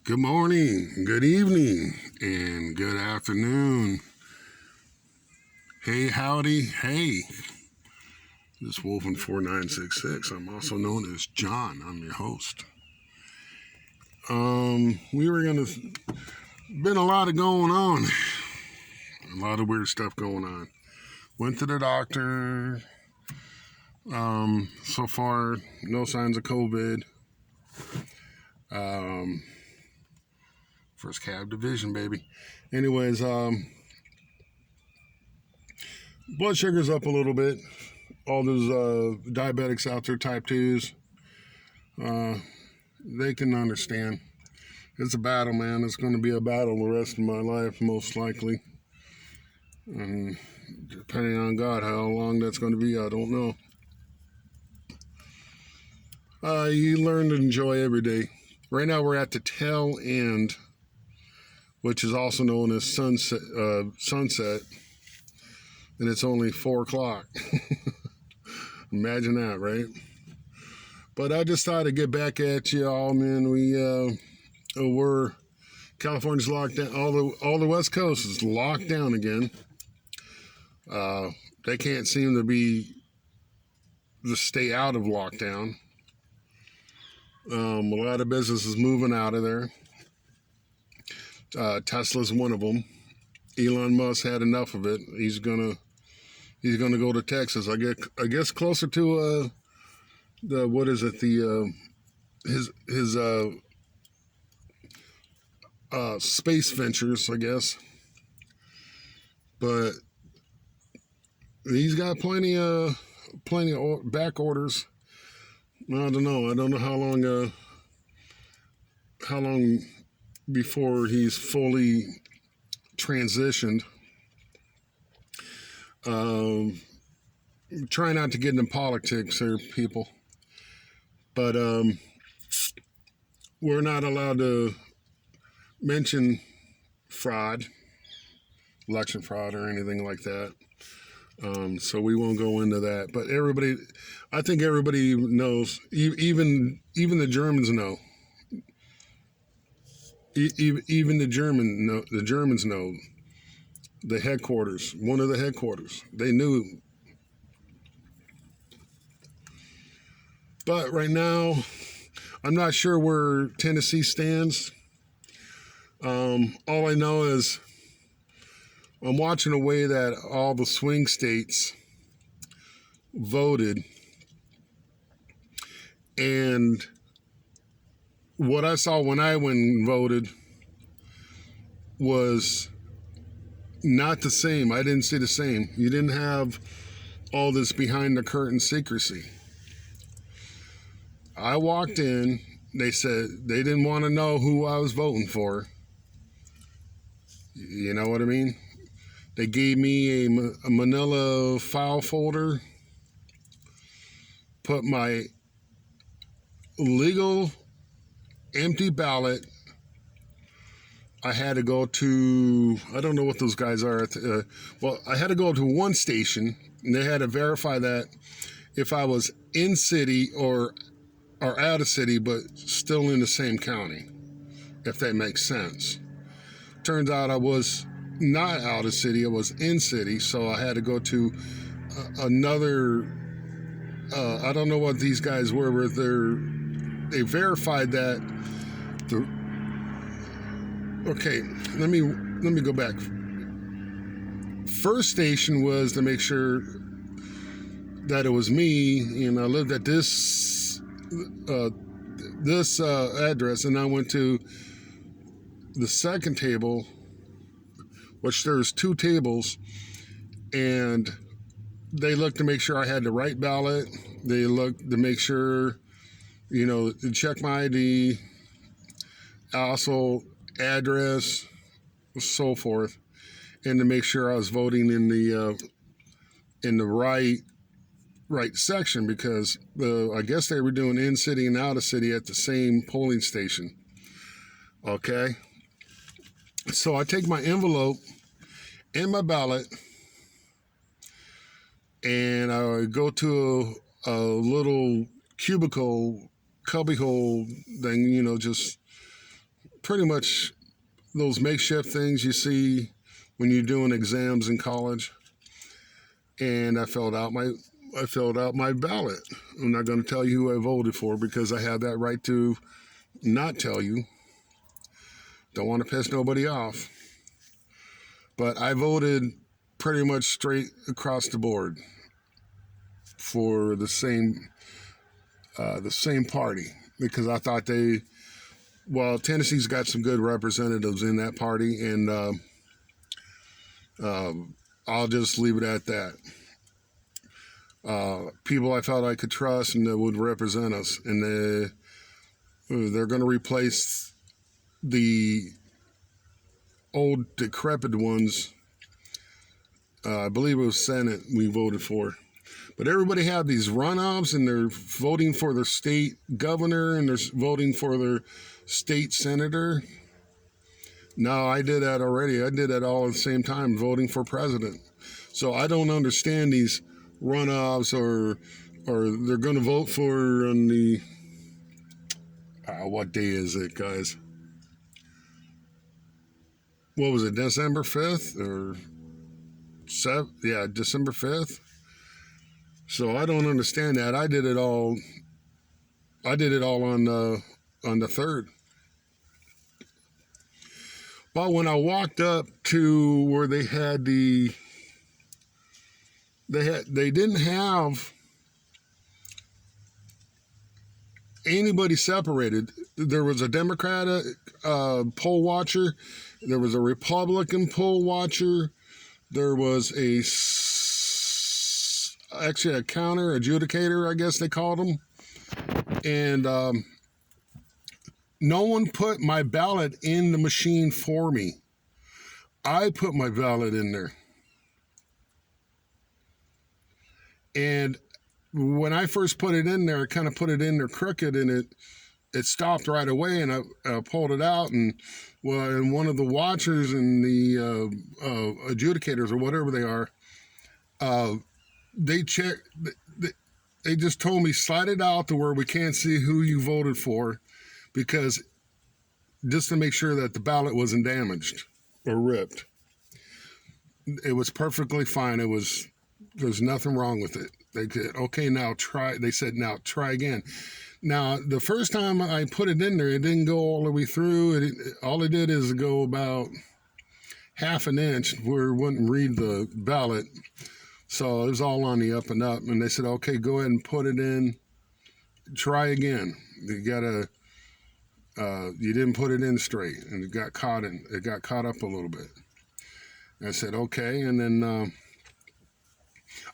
Good morning, good evening, and good afternoon. Hey, howdy, hey. This is Wolfen4966. I'm also known as John. I'm your host. Been a lot of going on. A lot of weird stuff going on. Went to the doctor. So far, no signs of COVID. First cab division, baby. Anyways, blood sugar's up a little bit. All those diabetics out there, type 2s, they can understand. It's a battle, man. It's going to be a battle the rest of my life, most likely. And depending on God, how long that's going to be, I don't know. You learn to enjoy every day. Right now, we're at the tail end, which is also known as sunset, and it's only 4 o'clock. Imagine that, right? But I just thought I'd get back at you all, man. We're California's locked down. All the West Coast is locked down again. They can't seem to stay out of lockdown. A lot of businesses moving out of there. Tesla's one of them. Elon Musk had enough of it. He's gonna go to Texas. I guess closer to his space ventures, I guess. But he's got plenty of back orders. I don't know. I don't know how long before he's fully transitioned. Try not to get into politics here, people. But we're not allowed to mention fraud, election fraud, or anything like that. So we won't go into that. But I think everybody knows. Even the Germans know. Even the Germans know. The headquarters, one of the headquarters, they knew. But right now, I'm not sure where Tennessee stands. All I know is I'm watching a way that all the swing states voted, and what I saw when I went and voted was not the same. I didn't see the same. You didn't have all this behind the curtain secrecy. I walked in, they said they didn't want to know who I was voting for. You know what I mean? They gave me a manila file folder, put my legal empty ballot. I had to go to, I don't know what those guys are. I had to go to one station, and they had to verify that if I was in city or out of city, but still in the same county, if that makes sense. Turns out I was not out of city, I was in city, so I had to go to another, I don't know what these guys were, but they verified that. Okay, let me go back. First station was to make sure that it was me, and I lived at this address, and I went to the second table, which there's 2 tables, and they looked to make sure I had the right ballot. They looked to make sure, to check my ID, also address, so forth, and to make sure I was voting in the right section, because I guess they were doing in city and out of city at the same polling station. Okay, so I take my envelope and my ballot, and I go to a little cubicle, cubbyhole thing, just pretty much those makeshift things you see when you're doing exams in college. And I filled out my ballot. I'm not going to tell you who I voted for because I have that right to not tell you. Don't want to piss nobody off. But I voted pretty much straight across the board for the same party because I thought Tennessee's got some good representatives in that party, and I'll just leave it at that. People I felt I could trust and that would represent us, and they're going to replace the old decrepit ones. I believe it was Senate we voted for. But everybody had these runoffs, and they're voting for their state governor, and they're voting for their state senator. No, I did that already. I did that all at the same time, voting for president. So I don't understand these runoffs, or they're going to vote for on the what day is it, guys? What was it, December 5th or 7th? Yeah, December 5th. So I don't understand that. I did it all on the 3rd. But when I walked up to where they didn't have anybody separated. There was a Democratic poll watcher. There was a Republican poll watcher. There was actually a counter adjudicator, I guess they called them. And no one put my ballot in the machine for me. I put my ballot in there. And when I first put it in there, I kind of put it in there crooked, and it stopped right away, and I pulled it out, and one of the watchers and the adjudicators or whatever they are, they checked. They just told me slide it out to where we can't see who you voted for, because just to make sure that the ballot wasn't damaged or ripped. It was perfectly fine. There's nothing wrong with it. They said, okay, now try. They said, now try again. Now, the first time I put it in there, it didn't go all the way through. All it did is go about half an inch where it wouldn't read the ballot. So it was all on the up and up. And they said, okay, go ahead and put it in. Try again. You didn't put it in straight, and it got caught up a little bit. And I said, okay. And then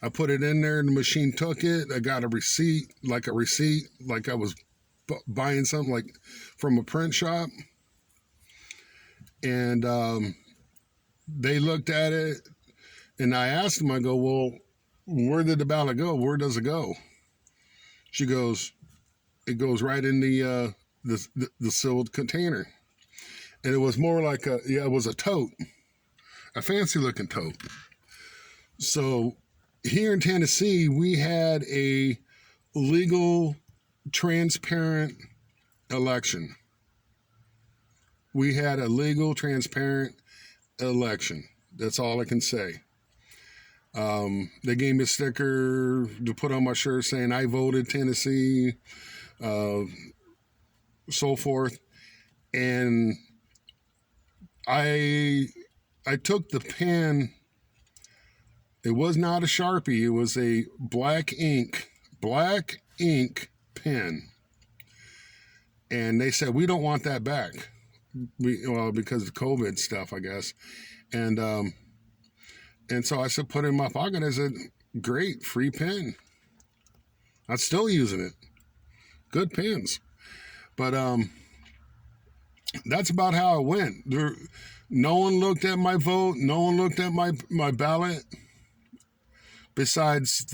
I put it in there, and the machine took it. I got a receipt, like I was buying something like from a print shop. And they looked at it, and I asked them, I go, well, where did the ballot go? Where does it go? She goes, it goes right in the sealed container. And it was more like it was a tote, a fancy looking tote. So here in Tennessee, we had a legal, transparent election. We had a legal, transparent election. That's all I can say. They gave me a sticker to put on my shirt saying I voted Tennessee, so forth. And I took the pen. It was not a Sharpie. It was a black ink pen. And they said, we don't want that back. Because of COVID stuff, I guess. And so I said, put it in my pocket. I said, great, free pen. I'm still using it. Good pens. But that's about how it went. No one looked at my vote. No one looked at my ballot. Besides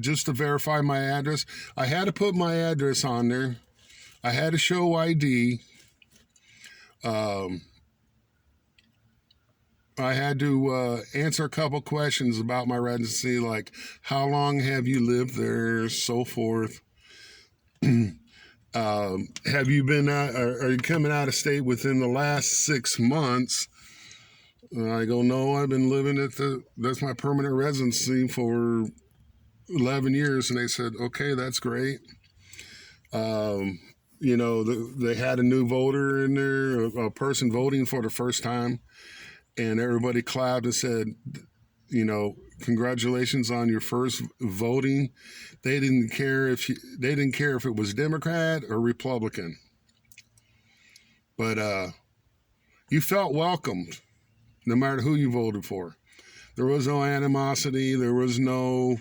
just to verify my address. I had to put my address on there. I had to show ID. I had to answer a couple questions about my residency, like how long have you lived there, so forth. Have you been out, are you coming out of state within the last 6 months? I go, no, I've been living that's my permanent residency for 11 years. And they said, okay, that's great. They had a new voter in there, a person voting for the first time, and everybody clapped and said, congratulations on your first voting. They didn't care if it was Democrat or Republican, but you felt welcomed no matter who you voted for. There was no animosity. There was no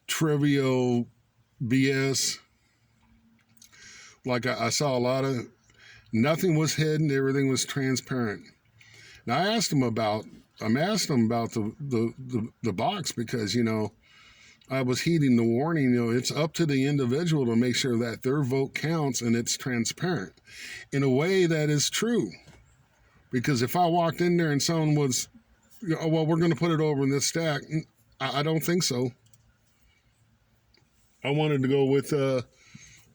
trivial BS. Like I saw a lot of, nothing was hidden. Everything was transparent. Now I'm asking them about the box because, I was heeding the warning, it's up to the individual to make sure that their vote counts and it's transparent in a way that is true. Because if I walked in there and someone was, well, we're going to put it over in this stack, I don't think so. I wanted to go with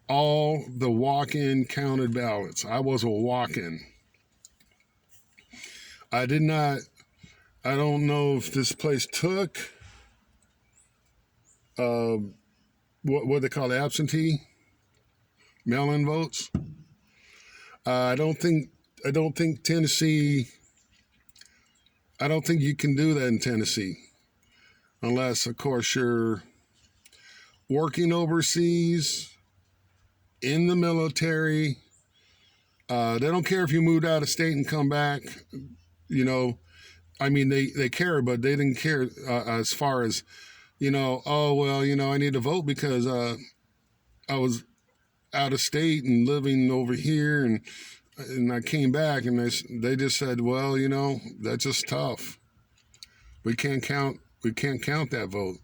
all the walk-in counted ballots. I was a walk-in. I don't know if this place took what they call absentee mail-in votes. I don't think Tennessee. I don't think you can do that in Tennessee, unless, of course, you're working overseas, in the military. They don't care if you moved out of state and come back. They care, but they didn't care as far as, oh, well, I need to vote because I was out of state and living over here and I came back and they just said, well, that's just tough. We can't count that vote.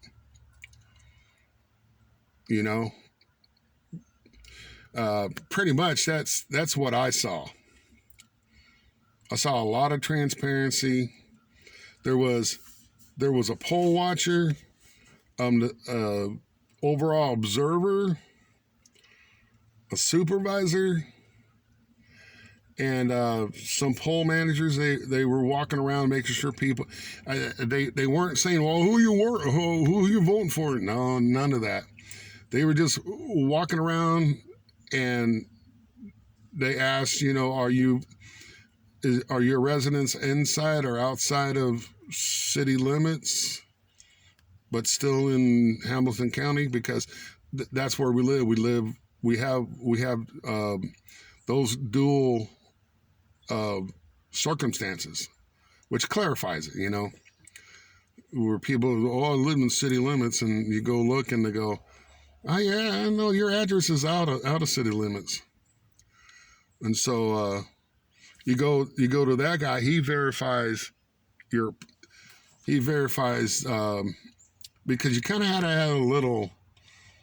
Pretty much that's what I saw. I saw a lot of transparency. There was a poll watcher, the overall observer, a supervisor, and some poll managers. They were walking around making sure people. They weren't saying, well, who you voting for? No, none of that. They were just walking around, and they asked, are your residents inside or outside of city limits, but still in Hamilton County? Because that's where we live. We have those dual circumstances, which clarifies it. Where people, I live in city limits, and you go look and they go, oh yeah, I know your address is out of city limits. And so you go to that guy. He verifies because you kind of had to have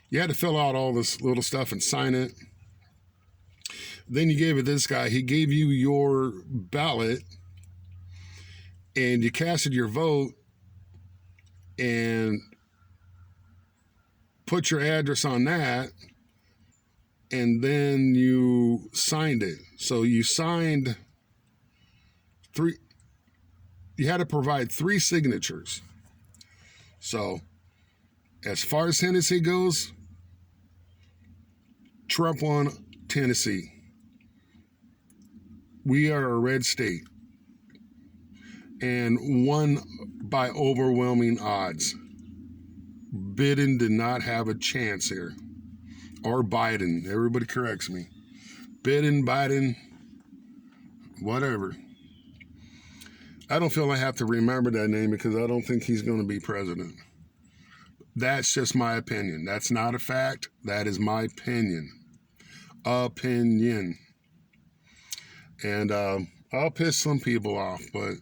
you had to fill out all this little stuff and sign it. Then you gave it this guy. He gave you your ballot, and you casted your vote and put your address on that, and then you signed it. So you signed you had to provide 3 signatures. So as far as Tennessee goes, Trump won Tennessee. We are a red state and won by overwhelming odds. Biden did not have a chance here. Or Biden. Everybody corrects me. Biden, whatever. I don't feel I have to remember that name because I don't think he's going to be president. That's just my opinion. That's not a fact. That is my opinion. And I'll piss some people off, but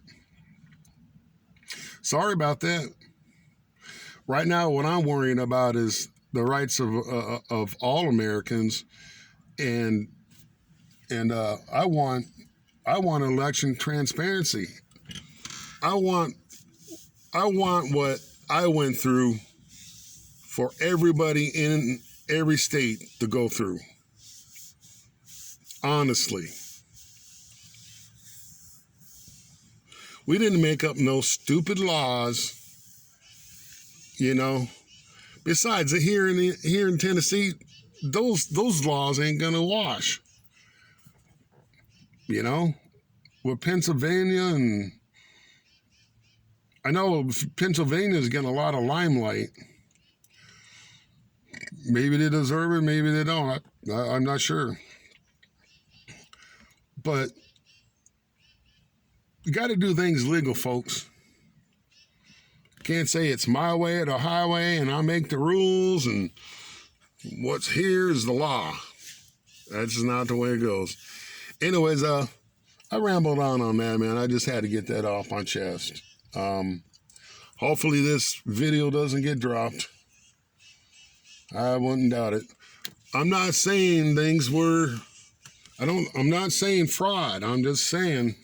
sorry about that. Right now, what I'm worrying about is the rights of all Americans, and I want election transparency. I want what I went through for everybody in every state to go through. Honestly. We didn't make up no stupid laws, you know. Besides, here in Tennessee, those laws ain't gonna wash, you know. With Pennsylvania, and I know Pennsylvania's getting a lot of limelight. Maybe they deserve it, maybe they don't. I'm not sure. But you got to do things legal, folks. Can't say it's my way or the highway and I make the rules and what's here is the law. That's just not the way it goes. Anyways, I rambled on that, man. I just had to get that off my chest. Hopefully this video doesn't get dropped. I wouldn't doubt it. I'm not saying things were, I'm not saying fraud. I'm just saying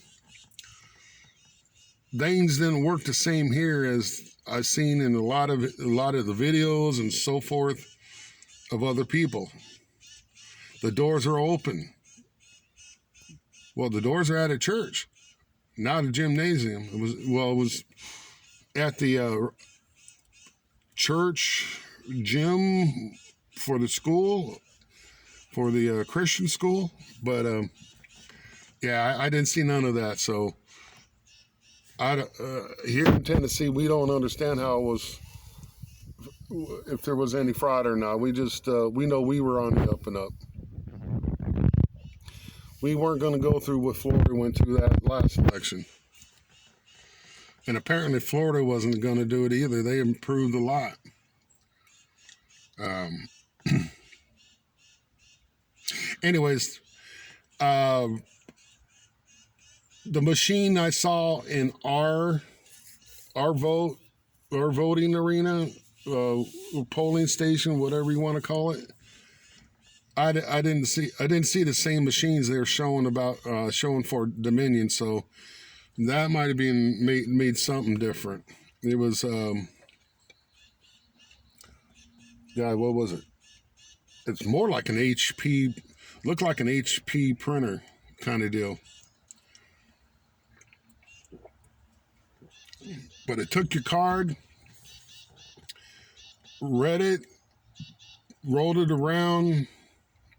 things didn't work the same here as I've seen in a lot of the videos and so forth of other people. The doors are open. Well, the doors are at a church, not a gymnasium. It was at the church gym for the school, for the Christian school. But yeah, I didn't see none of that. So here in Tennessee, we don't understand how it was, if there was any fraud or not. We just, we know we were on the up and up. We weren't going to go through what Florida went through that last election. And apparently Florida wasn't going to do it either. They improved a lot. Anyways, the machine I saw in our voting arena, polling station, whatever you want to call it, I didn't see the same machines they were showing for Dominion. So that might have been made something different. It was yeah, what was it? It's more like an HP, looked like an HP printer kind of deal. But it took your card, read it, rolled it around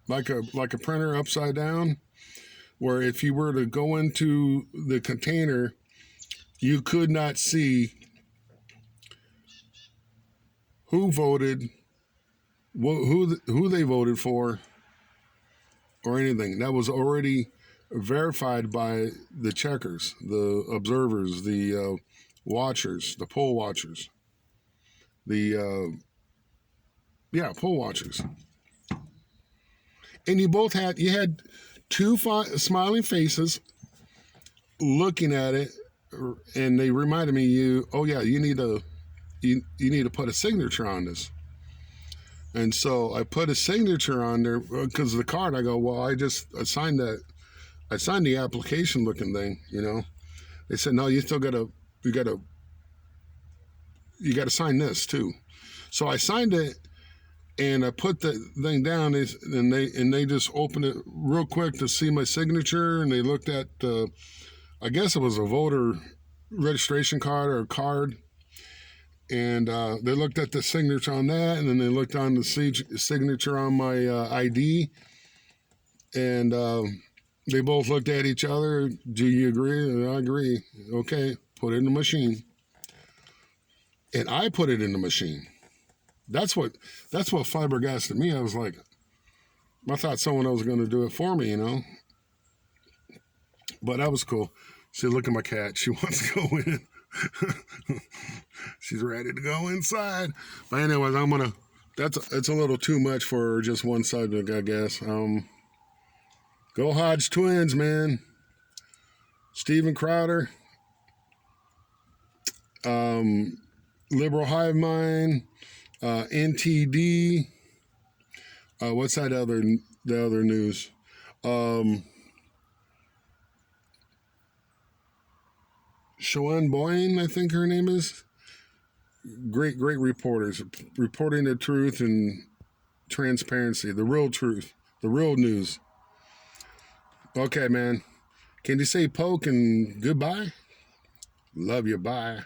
like a printer upside down, where if you were to go into the container, you could not see who voted, who they voted for, or anything. That was already verified by the checkers, the observers, the watchers, the poll watchers, the poll watchers. And you had two smiling faces looking at it, and they reminded me, you need to put a signature on this. And so I put a signature on there because the card, I go, well, I signed that. I signed the application looking thing, you know. They said, no, you still you gotta sign this too. So I signed it and I put the thing down, and they just opened it real quick to see my signature, and they looked at I guess it was a voter registration card or a card. And they looked at the signature on that, and then they looked on the signature on my ID, and they both looked at each other. Do you agree? I agree. Okay, put it in the machine. And I put it in the machine. That's what flabbergasted me. I was like, I thought someone else was going to do it for me, you know. But that was cool. See, look at my cat. She wants to go in. She's ready to go inside. But anyways, it's a little too much for just one subject, I guess. Go Hodge Twins, man. Steven Crowder, Liberal Hive Mind, NTD. What's the other news? Shoan Boyne, I think her name is. Great reporters, reporting the truth and transparency, the real truth, the real news. Okay, man. Can you say poke and goodbye? Love you. Bye.